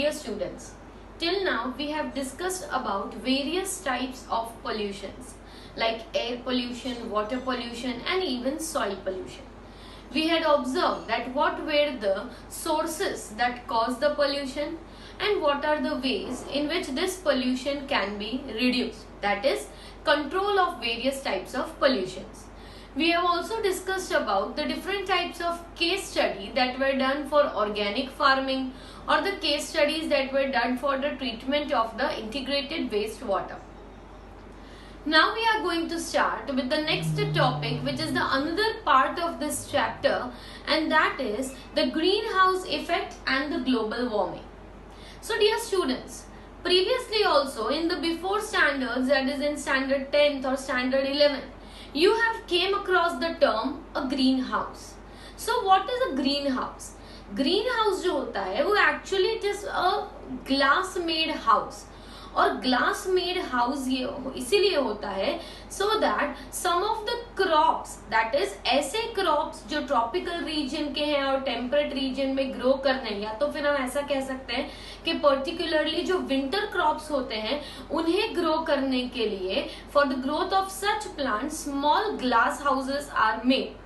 Dear students, till now we have discussed about various types of pollutions like air pollution, water pollution and even soil pollution. We had observed that what were the sources that cause the pollution and what are the ways in which this pollution can be reduced, that is control of various types of pollutions. We have also discussed about the different types of case study that were done for organic farming or the case studies that were done for the treatment of the integrated wastewater. Now we are going to start with the next topic, which is the another part of this chapter, and that is the greenhouse effect and the global warming. So dear students, previously also in the before standards, that is in standard 10th or standard 11th, you have came across the term a greenhouse. So what is a greenhouse? Greenhouse जो होता है वो actually it is a glass made house. और glass made house ये इसीलिए होता है so that some of the crops, that is ऐसे क्रॉप्स जो ट्रॉपिकल रीजन के हैं और टेम्परेट रीजन में ग्रो करने, या तो फिर हम ऐसा कह सकते हैं कि पर्टिकुलरली जो विंटर क्रॉप्स होते हैं उन्हें ग्रो करने के लिए for the growth of such plant small glass houses are made.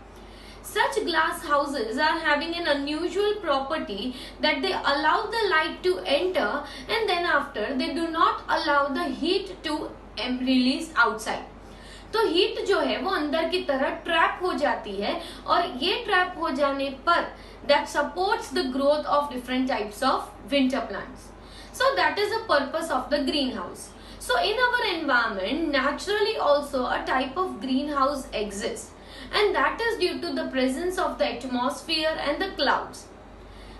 Such glass houses are having an unusual property that they allow the light to enter and then after they do not allow the heat to release outside. तो heat जो है वो अंदर की तरह trap हो जाती है और ये ट्रैप हो जाने पर that supports the growth of different types of winter plants. So that is the purpose of the greenhouse. So in our environment, naturally also a type of greenhouse exists. And that is due to the presence of the atmosphere and the clouds.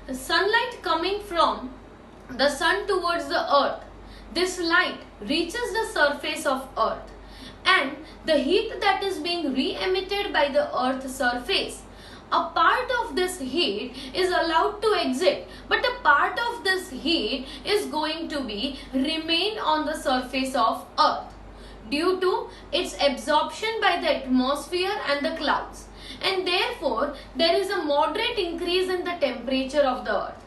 The sunlight coming from the sun towards the earth, this light reaches the surface of earth, and the heat that is being re-emitted by the earth's surface, a part of this heat is allowed to exit, but a part of this heat is going to be remain on the surface of earth due to its absorption by the atmosphere and the clouds, and therefore there is a moderate increase in the temperature of the earth.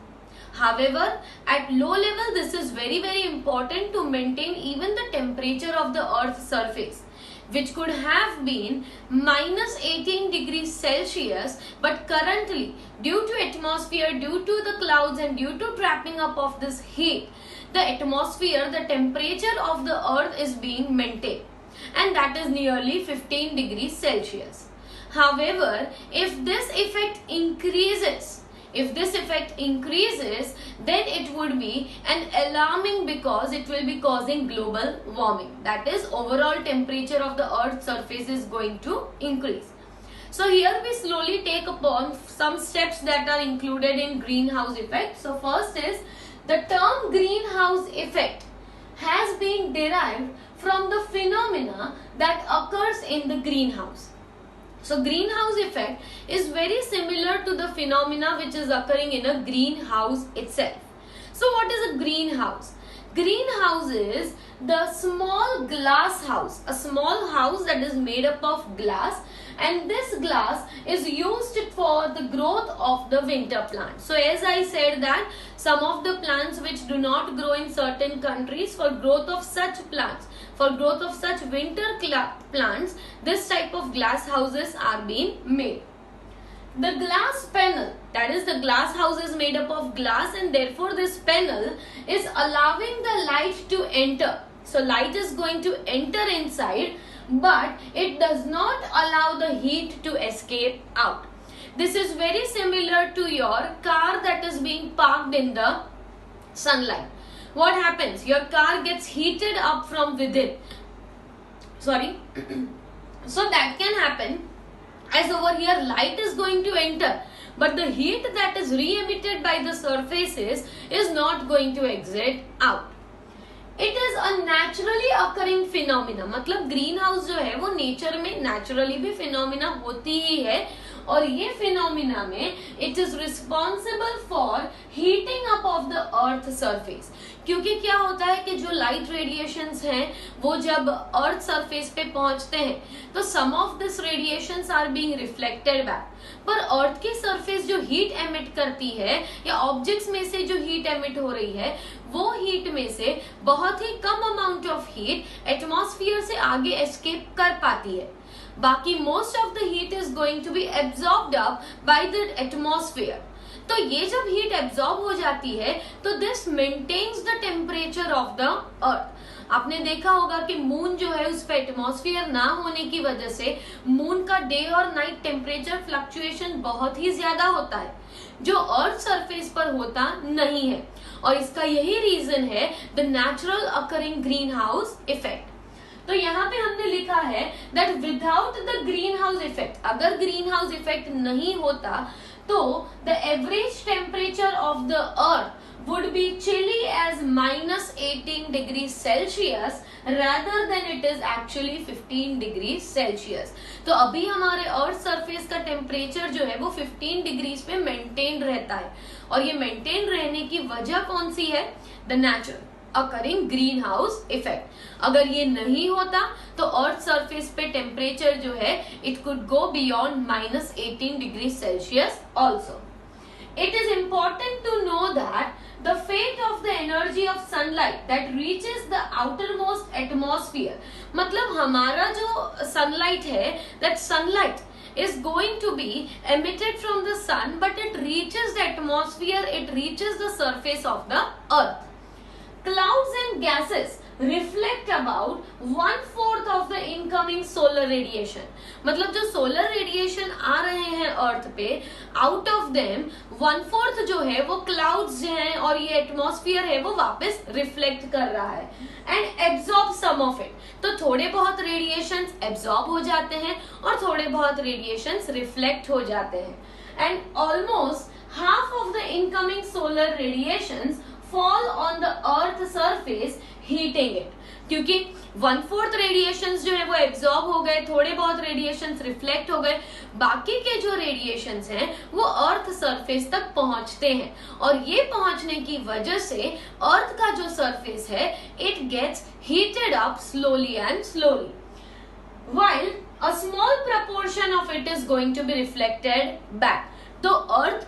However, at low level this is very important to maintain even the temperature of the earth's surface, which could have been minus 18 degrees Celsius, but currently due to atmosphere, due to the clouds and due to trapping up of this heat, the atmosphere, the temperature of the earth is being maintained, and that is nearly 15 degrees Celsius. However, if this effect increases, then it would be an alarming because it will be causing global warming. That is, overall temperature of the earth's surface is going to increase. So here we slowly take upon some steps that are included in greenhouse effect. So first is the term greenhouse effect has been derived from the phenomena that occurs in the greenhouse. So greenhouse effect is very similar to the phenomena which is occurring in a greenhouse itself. So what is a greenhouse? Greenhouse is the small glass house, a small house that is made up of glass, and this glass is used for the growth of the winter plants. So as I said that some of the plants which do not grow in certain countries, for growth of such plants, for growth of such winter plants, this type of glass houses are being made. The glass panel, that is the glass house is made up of glass, and therefore this panel is allowing the light to enter. So light is going to enter inside, but it does not allow the heat to escape out. This is very similar to your car that is being parked in the sunlight. What happens? Your car gets heated up from within. Sorry. So that can happen, as over here light is going to enter, but the heat that is re-emitted by the surfaces is not going to exit out. It is a naturally occurring phenomena. मतलब green house जो है वो nature में naturally भी phenomena होती ही है, और ये फिनोमिना में it is responsible for heating up of the earth surface, क्योंकि क्या होता है कि जो लाइट रेडिएशंस हैं वो जब अर्थ सरफेस पे पहुंचते हैं तो some of this radiations are being reflected back, पर अर्थ की सरफेस जो हीट एमिट करती है या ऑब्जेक्ट्स में से जो हीट एमिट हो रही है वो हीट में से बहुत ही कम अमाउंट ऑफ हीट एटमॉस्फेयर से आगे एस्केप कर पाती है। बाकी most of the heat is going to be absorbed up by the atmosphere. तो ये जब हीट एब्जॉर्ब हो जाती है तो this maintains the temperature of the earth. आपने देखा होगा कि मून जो है उस पर एटमॉस्फेयर ना होने की वजह से मून का डे और नाइट टेम्परेचर फ्लक्चुएशन बहुत ही ज्यादा होता है, जो अर्थ सरफेस पर होता नहीं है। और इसका यही रीजन है the natural occurring green house effect. तो यहाँ पे हमने लिखा है that without the green house effect, अगर ग्रीन हाउस इफेक्ट नहीं होता तो the average temperature of the earth would be chilly as -18 degrees Celsius rather than it is actually 15 degrees Celsius। तो अभी हमारे अर्थ सरफेस का टेम्परेचर जो है वो 15 डिग्रीज पे मेंटेन रहता है, और ये मेंटेन रहने की वजह कौन सी है? The natural occurring green house effect. अगर ये नहीं होता तो अर्थ सरफेस पे टेम्परेचर जो है it could go beyond -18 degree Celsius also. It is important to know that the fate of the energy of sunlight that reaches the outermost atmosphere, मतलब हमारा जो sunlight है, that sunlight is going to be emitted from the sun, but it reaches the atmosphere, it reaches the surface of the earth. Clouds and gases reflect about 1/4 of the incoming solar radiation। मतलब जो solar radiation आ रहे हैं अर्थ पे, out of them 1/4 जो है वो clouds हैं और ये एटमॉस्फेयर है वो वापस रिफ्लेक्ट कर रहा है and absorb some of it. तो थोड़े बहुत रेडिएशंस एब्जॉर्ब हो जाते हैं और थोड़े बहुत रेडिएशंस रिफ्लेक्ट हो जाते हैं and almost half of the incoming solar radiations fall on the earth surface heating it। क्योंकि 1/4 रेडिएशंस जो है वो एब्जॉर्ब हो गए, थोड़े बहुत रेडिएशंस रिफ्लेक्ट हो गए, बाकी के जो रेडिएशंस हैं वो अर्थ सरफेस तक पहुंचते हैं और ये पहुंचने की वजह से अर्थ का जो सरफेस है it gets heated up slowly and slowly, while a small proportion of it is going to be reflected back। तो अर्थ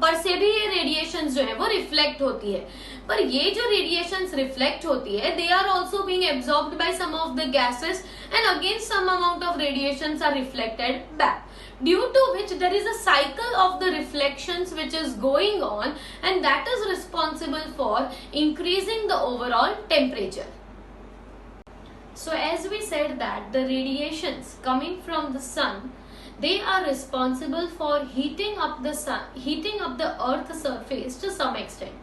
पर से भी ये रेडिएशंस जो है वो रिफ्लेक्ट होती है, पर ये जो रेडिएशंस रिफ्लेक्ट होती है they are also being absorbed by some of the gases and again some amount of radiations are reflected back, due to which there is a cycle of the reflections which is going on and that is responsible for increasing the overall temperature। So as we said that the radiations coming from the sun, they are responsible for heating up the earth surface to some extent।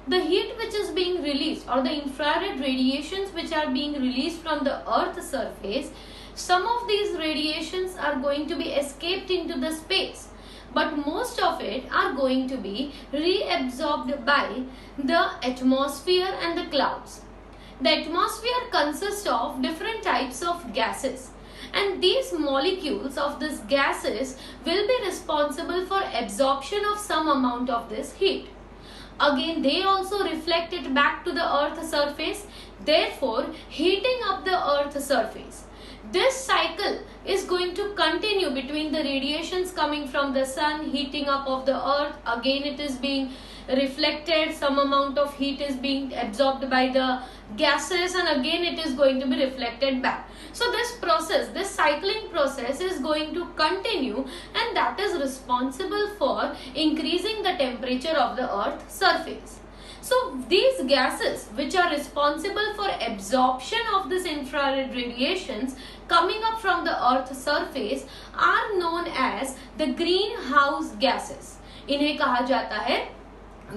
The heat which is being released or the infrared radiations which are being released from the earth surface, some of these radiations are going to be escaped into the space, but most of it are going to be reabsorbed by the atmosphere and the clouds। The atmosphere consists of different types of gases, and these molecules of these gases will be responsible for absorption of some amount of this heat. Again, they also reflect it back to the earth surface, therefore heating up the earth surface। This cycle is going to continue between the radiations coming from the sun, heating up of the earth, again it is being reflected, some amount of heat is being absorbed by the gases and again it is going to be reflected back। So this process, this cycling process is going to continue and that is responsible for increasing the temperature of the earth surface। So these gases which are responsible for absorption of this infrared radiations coming up from the earth surface are known as the greenhouse gases। इन्हें कहा जाता है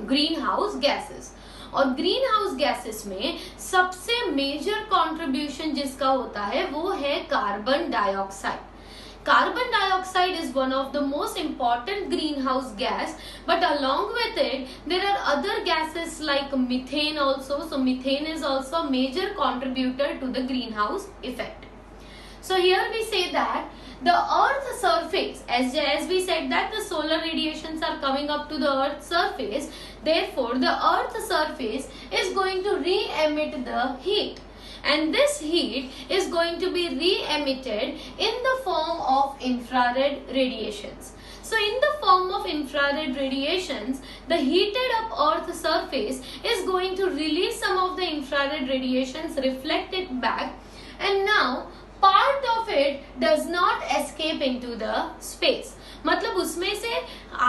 green house gases. और green house gases में सबसे major contribution जिसका होता है वो है carbon dioxide. Carbon dioxide is one of the most important greenhouse gas, but along with it, there are other gases like methane also. So methane is also a major contributor to the greenhouse effect. So here we say that the earth surface, as we said that the solar radiations are coming up to the earth surface, therefore the earth surface is going to re-emit the heat, and this heat is going to be re-emitted in the form of infrared radiations. So in the form of infrared radiations, the heated up earth surface is going to release some of the infrared radiations, reflect it back, and now part of it does not escape into the space. मतलब उसमें से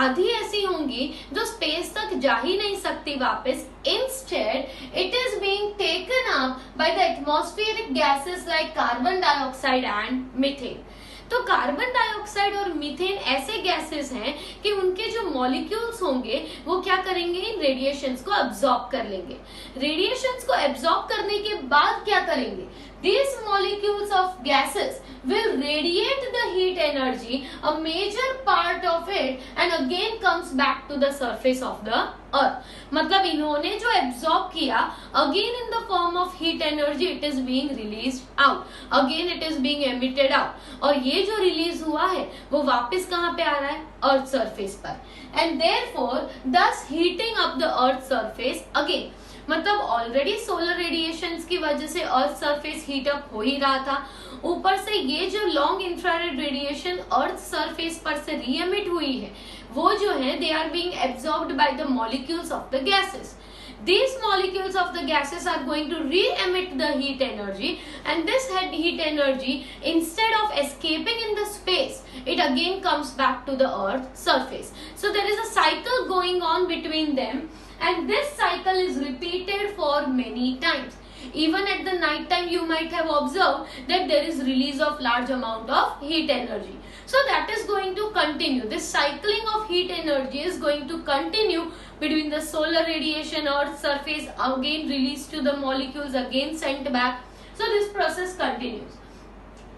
आधी ऐसी होंगी जो space तक जा ही नहीं सकती वापस. Instead, it is being taken up by the atmospheric gases like carbon dioxide and methane. तो कार्बन डाइऑक्साइड और मीथेन ऐसे गैसेस हैं कि उनके जो मॉलिक्यूल्स होंगे वो क्या करेंगे, इन रेडिएशंस को अब्सॉर्ब कर लेंगे. रेडिएशंस को अब्सॉर्ब करने के बाद क्या करेंगे, these molecules of gases will radiate the heat energy, a major part of it, and again comes back to the surface of the earth. मतलब इन्होंने जो absorb किया, again in the form of heat energy it is being released out, again it is being emitted out, और ये जो release हुआ है वो वापस कहाँ पे आ रहा है, earth surface पर, and therefore thus heating up the earth surface again. मतलब ऑलरेडी सोलर रेडिएशंस की वजह से अर्थ सरफेस हीट अप हो ही रहा था, ऊपर से ये जो long infrared radiation earth surface पर से रीएमिट हुई है वो जो है they are being absorbed by the molecules of the gases. These molecules of the gases are going to re-emit the heat energy, and this heat energy, instead of escaping in the space, it again comes back to the earth surface. So there is a cycle going on between them, and this cycle is repeated for many times. Even at the night time you might have observed that there is release of large amount of heat energy. So that is going to continue. This cycling of heat energy is going to continue between the solar radiation, earth surface, again released to the molecules, again sent back. So this process continues.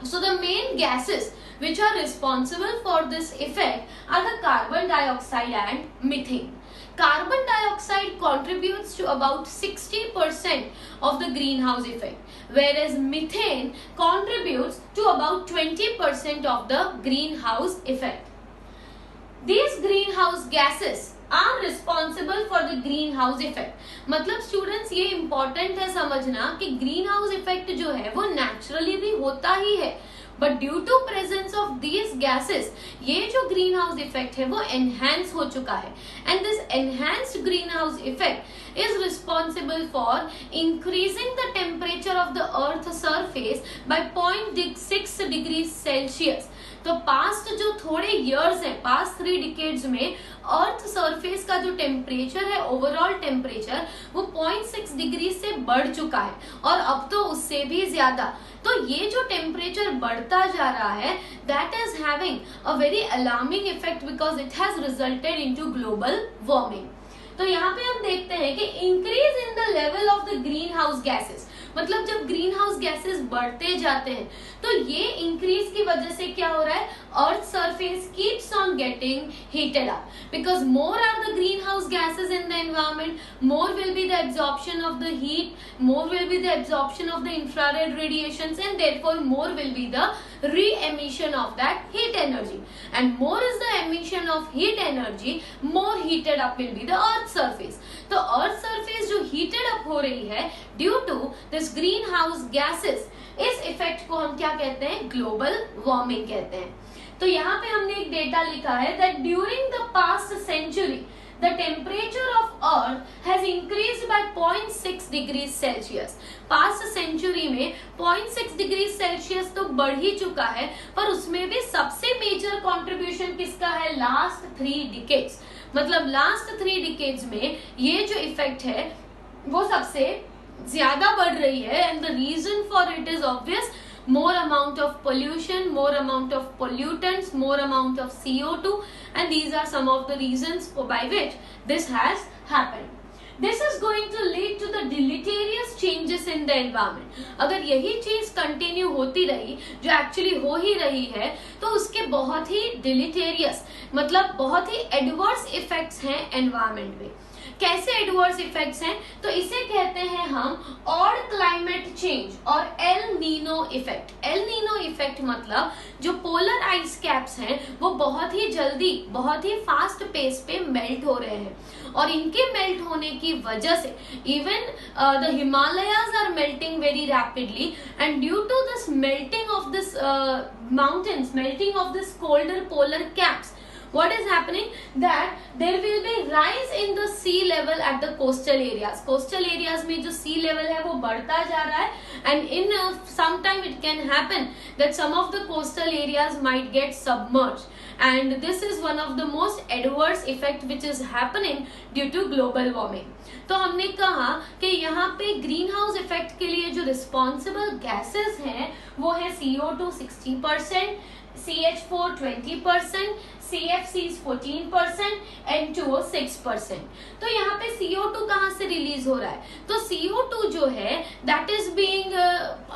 So the main gases which are responsible for this effect are the carbon dioxide and methane. Carbon dioxide contributes to about 60% of the greenhouse effect, whereas methane contributes to about 20% of the greenhouse effect. These greenhouse gases are responsible for the greenhouse effect. मतलब students ये important है समझना कि green house effect जो है वो naturally भी होता ही है, but due to presence of these gases ये जो ग्रीन हाउस इफेक्ट है वो एनहांस हो चुका है, and this enhanced green house effect is responsible for increasing the temperature of the earth surface by 0.6 degree Celsius. तो पास्ट जो थोड़े इयर्स हैं, पास्ट 3 डिकेड्स में अर्थ सरफेस का जो टेम्परेचर है, ओवरऑल टेम्परेचर वो 0.6 डिग्री से बढ़ चुका है, और अब तो उससे भी ज्यादा. तो ये जो टेम्परेचर बढ़ता जा रहा है that is having a very alarming effect because it has resulted into global warming. तो यहाँ पे हम देखते हैं कि increase in the level of the green house gases, मतलब जब ग्रीन हाउस गैसेस बढ़ते जाते हैं तो ये इंक्रीज की वजह से क्या हो रहा है, earth surface keeps on getting heated up because more are the green house gases in the environment, more will be the absorption of the heat, more will be the absorption of the infrared radiations, and therefore more will be the re-emission of that heat energy, and more is the emission of heat energy, more heated up will be the earth surface. तो earth surface जो heated up हो रही है due to this greenhouse gases, इस effect को हम क्या कहते हैं, global warming कहते हैं. तो यहाँ पे हमने एक डेटा लिखा है that during the past century the temperature of earth has increased by 0.6 degrees Celsius. Past century में 0.6 डिग्री सेल्सियस तो बढ़ ही चुका है, पर उसमें भी सबसे मेजर कंट्रीब्यूशन किसका है, लास्ट 3 डिकेड्स. मतलब लास्ट 3 डिकेड्स में ये जो इफेक्ट है वो सबसे ज्यादा बढ़ रही है, and the reason for it is obvious, more amount of pollution, more amount of pollutants, more amount of CO2, and these are some of the reasons by which this has happened. This is going to lead to the deleterious changes in the environment. अगर यही चीज continue होती रही जो actually हो ही रही है तो उसके बहुत ही deleterious मतलब बहुत ही एडवर्स इफेक्ट्स हैं एनवायरमेंट में. कैसे एडवर्स इफेक्ट्स हैं? तो इसे कहते हैं हम ऑड क्लाइमेट चेंज और El Nino effect. El Nino effect मतलब जो पोलर आइस कैप्स हैं वो बहुत ही जल्दी, बहुत ही फास्ट पेस पे मेल्ट हो रहे हैं, और इनके मेल्ट होने की वजह से even the Himalayas are melting very rapidly, and due to this melting of this mountains, melting of this colder polar caps, what is happening that there will be rise in the sea level at the coastal areas. Coastal areas में जो sea level है वो बढ़ता जा रहा है, and in some time it can happen that some of the coastal areas might get submerged, and this is one of the most adverse effect which is happening due to global warming. तो हमने कहा कि यहाँ पे green house effect के लिए जो responsible gases हैं वो है CO2 60%, CH4 20%, CFCs 14%, N2O 6%. तो यहाँ पे CO2 कहाँ से रिलीज हो रहा है? तो CO2 जो है that is being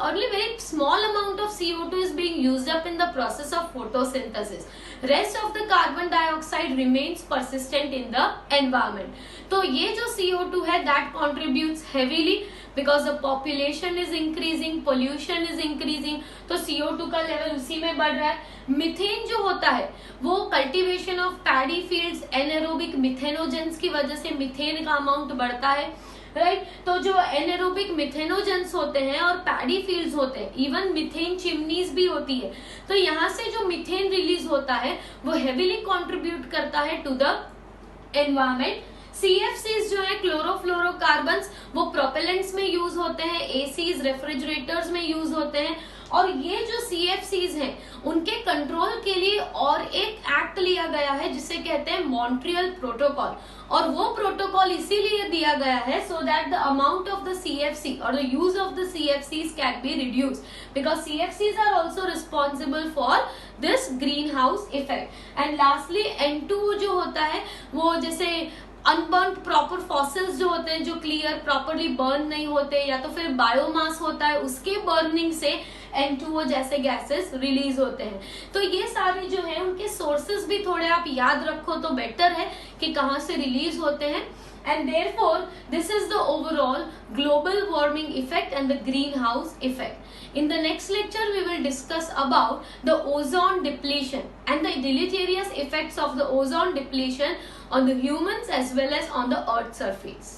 only very small amount of CO2 is being used up in the process of photosynthesis. Rest of the carbon dioxide remains persistent in the environment. तो ये जो CO2 है that contributes heavily because the population is increasing, pollution is increasing, तो CO2 का level उसी में बढ़ रहा है. मीथेन जो होता है वो cultivation of paddy fields, anaerobic methanogens की वजह से मीथेन का अमाउंट बढ़ता है, राइट. तो जो एनारोबिक मिथेनोजेंस होते हैं और पैडी फील्ड्स होते हैं, इवन मीथेन चिमनीज भी होती है, तो यहाँ से जो मीथेन रिलीज होता है वो हेविली कंट्रीब्यूट करता है टू द एनवायरमेंट. CFCs जो है क्लोरोफ्लोरोकार्बन्स, वो प्रोपेलेंट्स में यूज होते हैं, ACs रेफ्रिजरेटर्स में यूज होते हैं, और ये जो CFCs हैं उनके कंट्रोल के लिए और एक एक्ट लिया गया है जिसे कहते हैं मॉन्ट्रियल प्रोटोकॉल, और वो प्रोटोकॉल इसीलिए दिया गया है so that the amount of the CFC और the use of the CFCs can be reduce, because CFCs are also responsible for this green house effect. And lastly N2O जो होता है वो जैसे अनबर्न प्रॉपर फॉसिल्स जो होते हैं जो क्लियर प्रॉपरली बर्न नहीं होते, या तो फिर बायोमास होता है उसके बर्निंग से N2O जैसे गैसेस रिलीज होते हैं. तो ये सारे जो हैं उनके सोर्सेस भी थोड़े आप याद रखो तो बेटर है कि कहाँ से रिलीज होते हैं. And therefore, this is the overall global warming effect and the greenhouse effect. In the next lecture, we will discuss about the ozone depletion and the deleterious effects of the ozone depletion on the humans as well as on the Earth's surface.